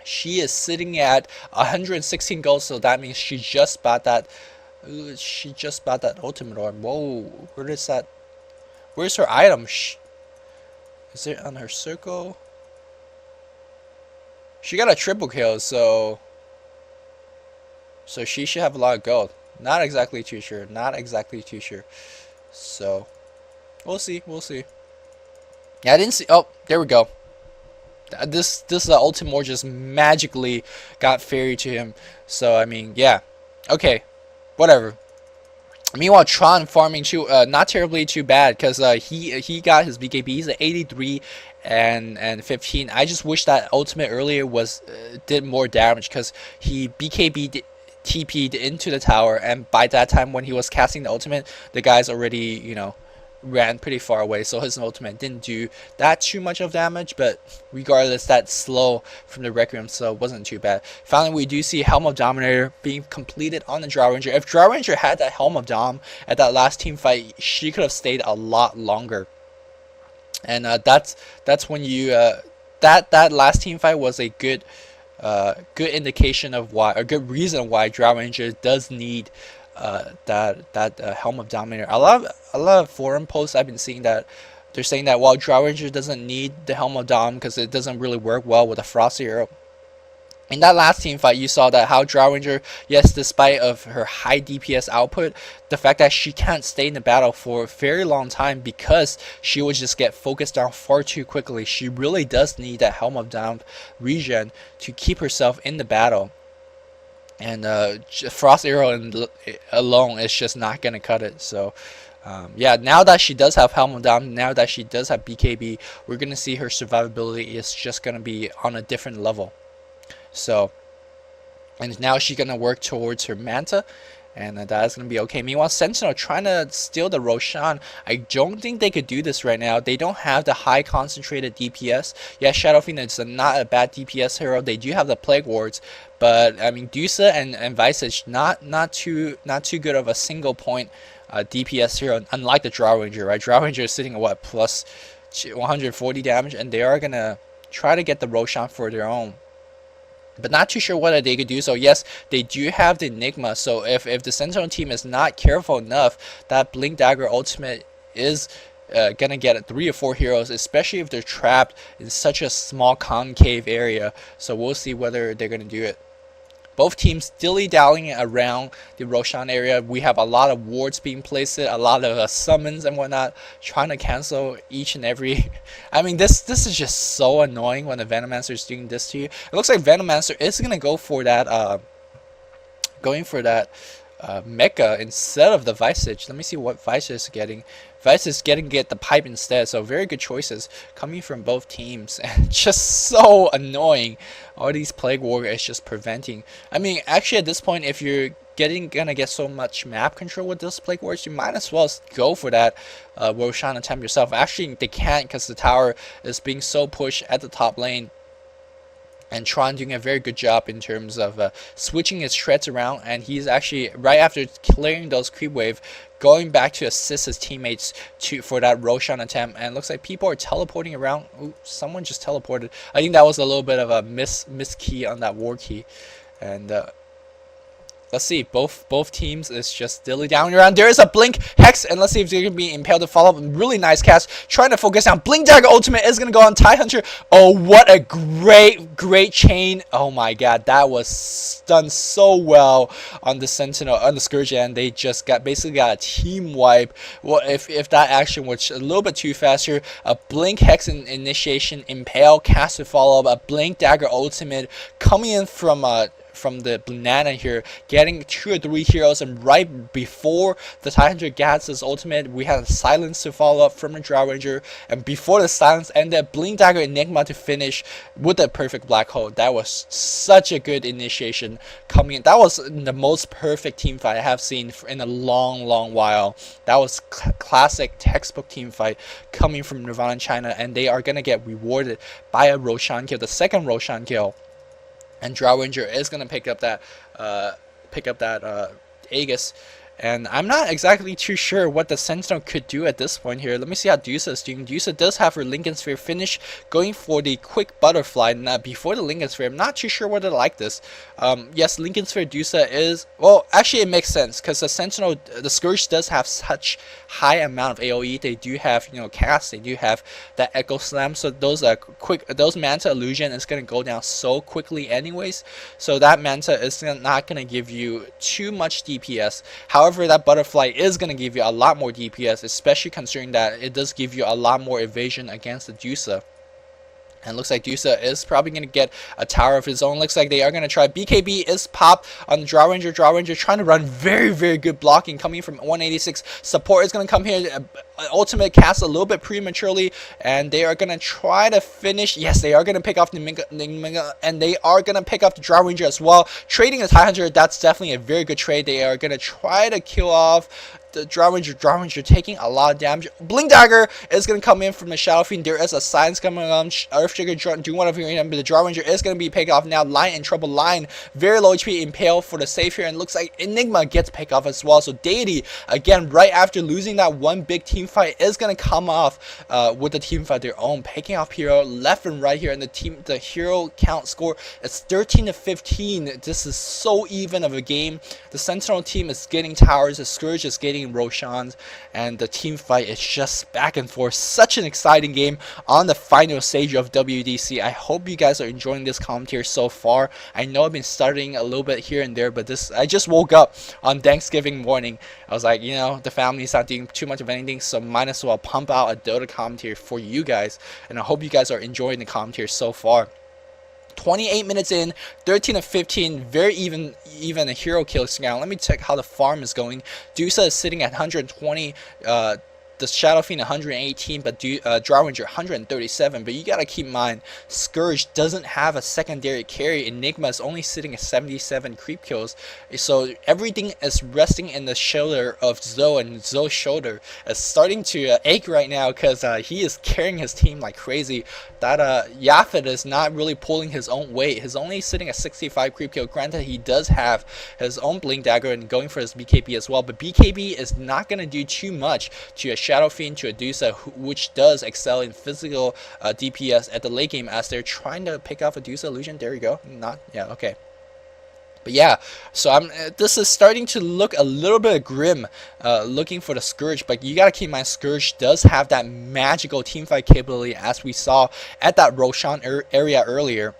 She is sitting at 116 gold, so that means she just bought that. She just bought that ultimate orb. Whoa, where is that? Where's her item? Is it on her circle? She got a triple kill, so she should have a lot of gold. Not exactly too sure. Not exactly too sure. So we'll see. We'll see. Yeah, I didn't see. Oh, there we go. This ultimate orb just magically got fairy to him. So I mean, yeah. Okay, whatever. Meanwhile, Tron farming too, not terribly too bad, because he got his BKB. He's at 83 and 15. I just wish that ultimate earlier was did more damage, because he BKB TP'd into the tower, and by that time when he was casting the ultimate, the guy's already, you know, ran pretty far away, so his ultimate didn't do that too much of damage, but regardless, that's slow from the Requiem, so it wasn't too bad. Finally, we do see Helm of Dominator being completed on the Drow Ranger. If Drow Ranger had that Helm of Dom at that last team fight, she could have stayed a lot longer. And that's when you that last team fight was a good indication of why, a good reason why Drow Ranger does need that Helm of Dominator. A lot of forum posts I've been seeing that they're saying that while Drow Ranger doesn't need the Helm of Dom because it doesn't really work well with a Frost Arrow. In that last team fight, you saw that how Drow Ranger, yes, despite of her high DPS output, the fact that she can't stay in the battle for a very long time because she would just get focused down far too quickly. She really does need that Helm of Dom regen to keep herself in the battle. And Frost Arrow alone is just not gonna cut it. So yeah, now that she does have Helm of Dom, now that she does have BKB, we're gonna see her survivability is just gonna be on a different level. So, and now she's gonna work towards her Manta, and that's gonna be okay. Meanwhile, Sentinel trying to steal the Roshan. I don't think they could do this right now. They don't have the high concentrated DPS. Yeah, Shadow Fiend is not a bad DPS hero. They do have the Plague Wards, but I mean, Dusa and Visage not too good of a single point DPS hero. Unlike the Drow Ranger, right? Drow Ranger is sitting at what, plus 140 damage, and they are gonna try to get the Roshan for their own. But not too sure what they could do. So yes, they do have the Enigma. So if the Sentinel team is not careful enough, that Blink Dagger ultimate is gonna get 3 or 4 heroes, especially if they're trapped in such a small concave area. So we'll see whether they're gonna do it. Both teams dilly-dallying around the Roshan area. We have a lot of wards being placed, a lot of summons and whatnot, trying to cancel each and every. I mean, this is just so annoying when the Venomancer is doing this to you. It looks like Venomancer is gonna go for that, Mecha instead of the Visage. Let me see what Visage is getting. Visage is get the pipe instead. So very good choices coming from both teams, and just so annoying. All these Plague Warrior is just preventing. I mean, actually at this point, if you're gonna get so much map control with those Plague Warriors, you might as well go for that Roshan attempt yourself. Actually, they can't because the tower is being so pushed at the top lane. And Tron doing a very good job in terms of switching his shreds around, and he's actually, right after clearing those creep wave, going back to assist his teammates for that Roshan attempt. And it looks like people are teleporting around. Ooh, someone just teleported. I think that was a little bit of a miss key on that war key. And let's see, both teams is just dilly down around. There is a Blink Hex, and let's see if they're gonna be impaled to follow up. Really nice cast, trying to focus down. Blink Dagger ultimate is gonna go on Tie Hunter. Oh, what a great chain! Oh my god, that was done so well on the Sentinel, on the Scourge, and they just basically got a team wipe. Well, if that action was a little bit too faster, a Blink Hex initiation, impale, cast to follow up, a Blink Dagger ultimate coming in from the banana here, getting 2 or 3 heroes, and right before the Tie Hunter gets his ultimate, we had a silence to follow up from the Drow Ranger, and before the silence ended, Blink Dagger Enigma to finish with a perfect black hole. That was such a good initiation coming in. That was the most perfect team fight I have seen in a long while. That was classic textbook team fight coming from Nirvana China, and they are gonna get rewarded by a Roshan kill, the second Roshan kill. And Drow Ranger is gonna pick up that Aegis, And I'm not exactly too sure what the Sentinel could do at this point here. Let me see how Dusa is doing. Dusa does have her Lincoln Sphere finish, going for the quick butterfly before the Lincoln Sphere. I'm not too sure whether to like this. Yes, Lincoln Sphere Dusa is... Well, actually it makes sense, because the Sentinel, the Scourge does have such high amount of AoE. They do have, you know, cast, they do have that Echo Slam, so those those Manta Illusion is going to go down so quickly anyways. So that Manta is not going to give you too much DPS. However, that butterfly is going to give you a lot more DPS, especially considering that it does give you a lot more evasion against the Dusa. And looks like Dusa is probably going to get a tower of his own. Looks like they are going to try. BKB is pop on the Draw Ranger. Draw Ranger trying to run very, very good blocking coming from 186. Support is going to come here. Ultimate cast a little bit prematurely. And they are going to try to finish. Yes, they are going to pick off the Mega. And they are going to pick off the Draw Ranger as well. Trading a Tidehunter, that's definitely a very good trade. They are going to try to kill off the Draw Ranger taking a lot of damage. Blink Dagger is going to come in from the Shadow Fiend. There is a Silence coming on. Earthshaker doing one of your but the Draw Ranger is going to be picked off now. Lion in trouble. Lion very low HP. Impale for the save here. And looks like Enigma gets picked off as well. So Deity, again, right after losing that one big team fight, is going to come off with the team fight their own. Picking off hero left and right here. And the hero count score is 13 to 15. This is so even of a game. The Sentinel team is getting towers. The Scourge is getting Roshan's, and the team fight is just back and forth. Such an exciting game on the final stage of WDC. I hope you guys are enjoying this commentary so far. I know I've been studying a little bit here and there, but I just woke up on Thanksgiving morning. I was like, you know, the family's not doing too much of anything, so might as well pump out a Dota commentary for you guys, and I hope you guys are enjoying the commentary so far. 28 minutes in, 13 to 15, very even a hero kill scout. Let me check how the farm is going. Dusa is sitting at 120, the Shadow Fiend 118, but Draw Ranger 137. But you gotta keep in mind, Scourge doesn't have a secondary carry. Enigma is only sitting at 77 creep kills, so everything is resting in the shoulder of Zoe, and Zoe's shoulder is starting to ache right now, because he is carrying his team like crazy. That Yaphet is not really pulling his own weight. He's only sitting at 65 creep kill. Granted, he does have his own Blink Dagger and going for his BKB as well, but BKB is not gonna do too much to a Shadow Fiend, to a Dusa, which does excel in physical DPS at the late game, as they're trying to pick off a Dusa illusion. There you go. Okay. But yeah, so this is starting to look a little bit grim, looking for the Scourge. But you gotta keep in mind, Scourge does have that magical teamfight capability, as we saw at that Roshan area earlier.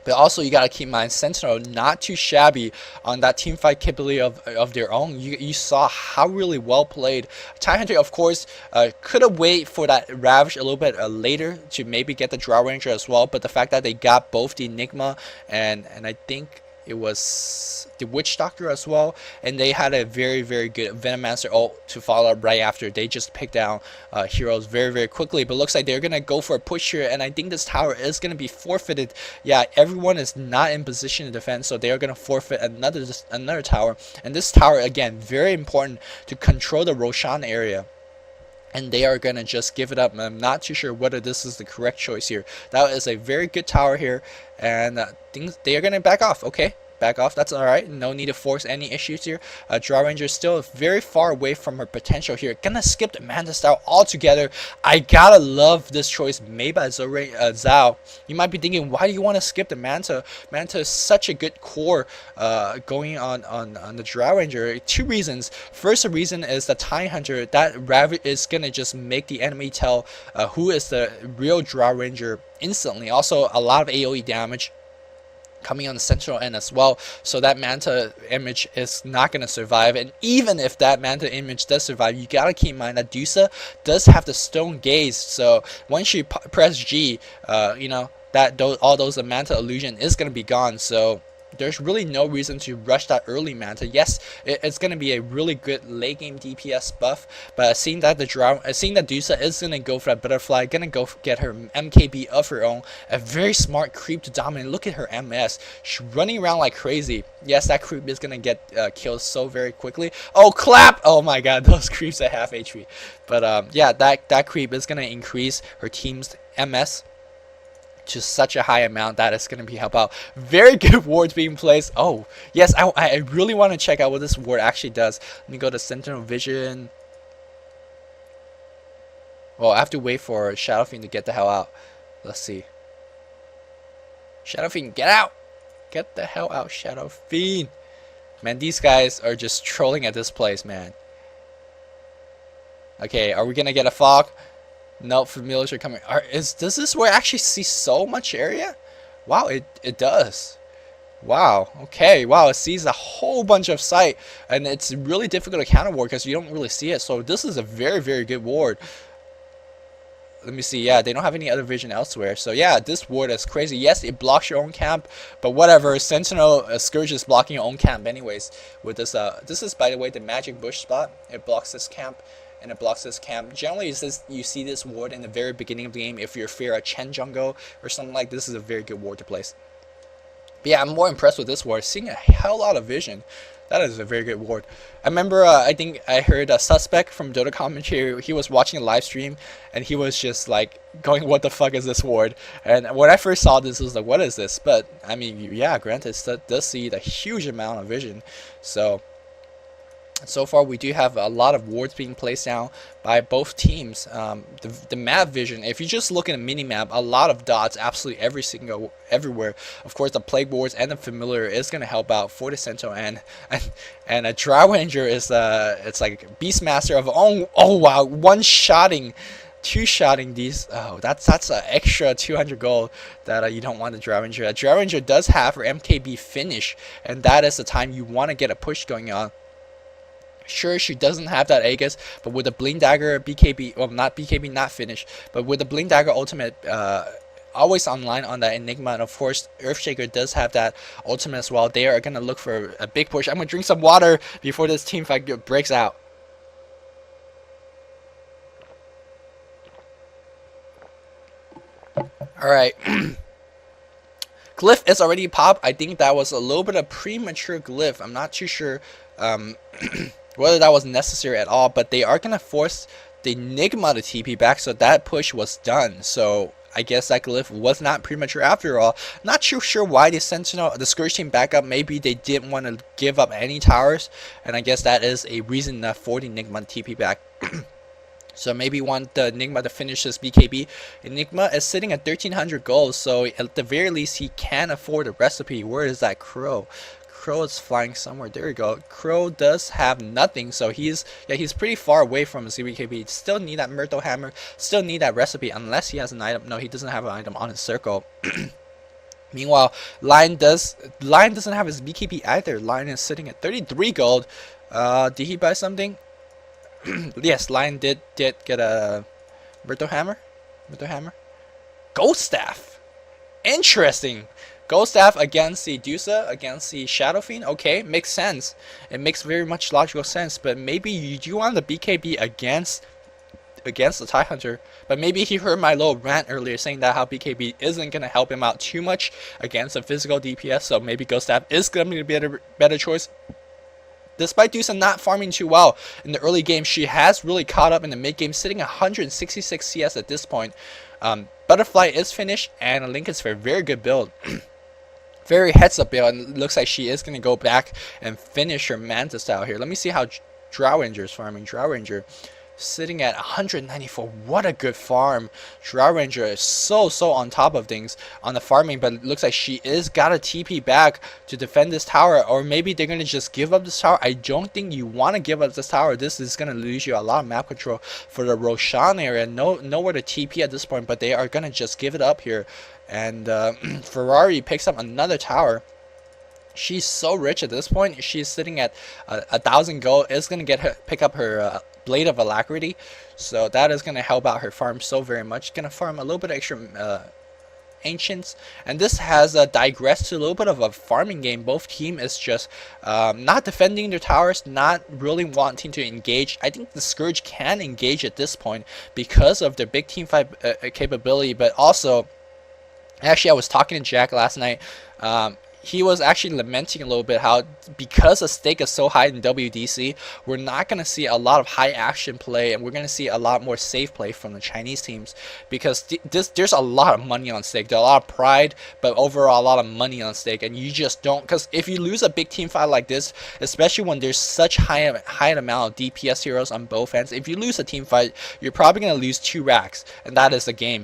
But also, you gotta keep in mind, Sentinel not too shabby on that teamfight capability of their own. You saw how really well played. Tidehunter, of course, could have waited for that Ravage a little bit later to maybe get the Draw Ranger as well. But the fact that they got both the Enigma and I think it was the Witch Doctor as well, and they had a very, very good Venomancer ult to follow up right after. They just picked down heroes very, very quickly, but looks like they're gonna go for a push here, and I think this tower is gonna be forfeited. Yeah, everyone is not in position to defend, so they are gonna forfeit another tower, and this tower, again, very important to control the Roshan area. And they are going to just give it up. I'm not too sure whether this is the correct choice here. That is a very good tower here. And they are going to back off. Okay, back off. That's alright. No need to force any issues here. Draw Ranger is still very far away from her potential here. Gonna skip the Manta style altogether. I gotta love this choice made by Zhao. You might be thinking, why do you want to skip the Manta? Manta is such a good core going on the Draw Ranger. Two reasons. First reason is the Tidehunter. That Ravage is gonna just make the enemy tell who is the real Draw Ranger instantly. Also, a lot of AoE damage coming on the central end as well, so that Manta image is not going to survive. And even if that Manta image does survive, you gotta keep in mind that Dusa does have the Stone Gaze, so once you press G, you know, that all those Manta illusion is going to be gone. So there's really no reason to rush that early Manta. Yes, it's going to be a really good late game DPS buff, but seeing that Dusa is going to go for that butterfly, going to go get her MKB of her own, a very smart creep to dominate. Look at her MS. She's running around like crazy. Yes, that creep is going to get killed so very quickly. Oh, clap! Oh my god, those creeps at half HP. But yeah, that creep is going to increase her team's MS to such a high amount that it's going to be help out. Very good wards being placed. Oh, yes, I really want to check out what this ward actually does. Let me go to Sentinel Vision. Well, I have to wait for Shadow Fiend to get the hell out. Let's see. Shadow Fiend, get out! Get the hell out, Shadow Fiend. Man, these guys are just trolling at this place, man. Okay, are we gonna get a fog? No, familiars are coming. Does this where actually see so much area? Wow, it does. Wow, okay, wow, it sees a whole bunch of sight, and it's really difficult to counter ward because you don't really see it. So this is a very, very good ward. Let me see. Yeah, they don't have any other vision elsewhere. So yeah, this ward is crazy. Yes, it blocks your own camp, but whatever. Sentinel Scourge is blocking your own camp anyways. With this, this is, by the way, the magic bush spot. It blocks this camp, and it blocks this camp. Generally, you see this ward in the very beginning of the game. If you're fear a Chen jungle or something like this, is a very good ward to place. But yeah, I'm more impressed with this ward. Seeing a hell lot of vision. That is a very good ward. I remember, I think I heard a Suspect from Dota commentary. He was watching a live stream, and he was just like going, "What the fuck is this ward?" And when I first saw this, I was like, "What is this?" But I mean, yeah, granted, it does see the huge amount of vision. So far, we do have a lot of wards being placed now by both teams. The map vision, if you just look at a mini map, a lot of dots, absolutely everywhere. Of course, the plague wards and the familiar is going to help out for the Sentinel, and a Drow Ranger is it's like Beastmaster of oh wow, two-shotting these. Oh, that's an extra 200 gold that you don't want the Drow Ranger. A Drow Ranger does have her MKB finish, and that is the time you want to get a push going on. Sure, she doesn't have that Aegis, but with the Bling Dagger BKB, well, not BKB, not finished, but with the Bling Dagger ultimate always online on that Enigma, and of course, Earthshaker does have that ultimate as well. They are going to look for a big push. I'm going to drink some water before this team fight breaks out. Alright. Glyph is already popped. I think that was a little bit of premature glyph. I'm not too sure whether that was necessary at all, but they are going to force the Enigma to TP back, so that push was done. So I guess that glyph was not premature after all. Not too sure why the Sentinel, the Scourge team back up. Maybe they didn't want to give up any towers, and I guess that is a reason enough for the Enigma to TP back. So maybe want the Enigma to finish this BKB. Enigma is sitting at 1300 gold, so at the very least he can afford a recipe. Where is that Crow? Crow is flying somewhere. There we go. Crow does have nothing, so he's pretty far away from his BKB. Still need that Myrtle Hammer. Still need that recipe unless he has an item. No, he doesn't have an item on his circle. Meanwhile, Lion doesn't have his BKB either. Lion is sitting at 33 gold. Did he buy something? Yes, Lion did get a Myrtle Hammer. Ghost Staff. Interesting. Ghost Staff against the Dusa, against the Shadow Fiend. Okay, makes sense. It makes very much logical sense. But maybe you do want the BKB against the TIE Hunter. But maybe he heard my little rant earlier saying that how BKB isn't going to help him out too much against a physical DPS. So maybe Ghost Staff is going to be a better choice. Despite Dusa not farming too well in the early game, she has really caught up in the mid game, sitting at 166 CS at this point. Butterfly is finished, and Link is for a very good build. Very heads up build, and it looks like she is going to go back and finish her Manta style here. Let me see how Drow Ranger is farming. Drow Ranger sitting at 194. What a good farm. Drow Ranger is so on top of things on the farming, but it looks like she is got a TP back to defend this tower, or maybe they're going to just give up this tower. I don't think you want to give up this tower. This is going to lose you a lot of map control for the Roshan area. Nowhere to TP at this point, but they are going to just give it up here. And Ferrari picks up another tower. She's so rich at this point. She's sitting at 1,000 gold. Is going to pick up her Blade of Alacrity, so that is going to help out her farm so very much. Going to farm a little bit extra Ancients, and this has digressed to a little bit of a farming game. Both team is just not defending their towers, not really wanting to engage. I think the Scourge can engage at this point because of their big team fight capability, but also, actually, I was talking to Jack last night. he was actually lamenting a little bit how because the stake is so high in WDC, we're not going to see a lot of high action play, and we're going to see a lot more safe play from the Chinese teams because there's a lot of money on stake. There's a lot of pride, but overall a lot of money on stake, and you just don't, because if you lose a big team fight like this, especially when there's such high amount of DPS heroes on both ends, if you lose a team fight, you're probably going to lose 2 racks, and that is the game.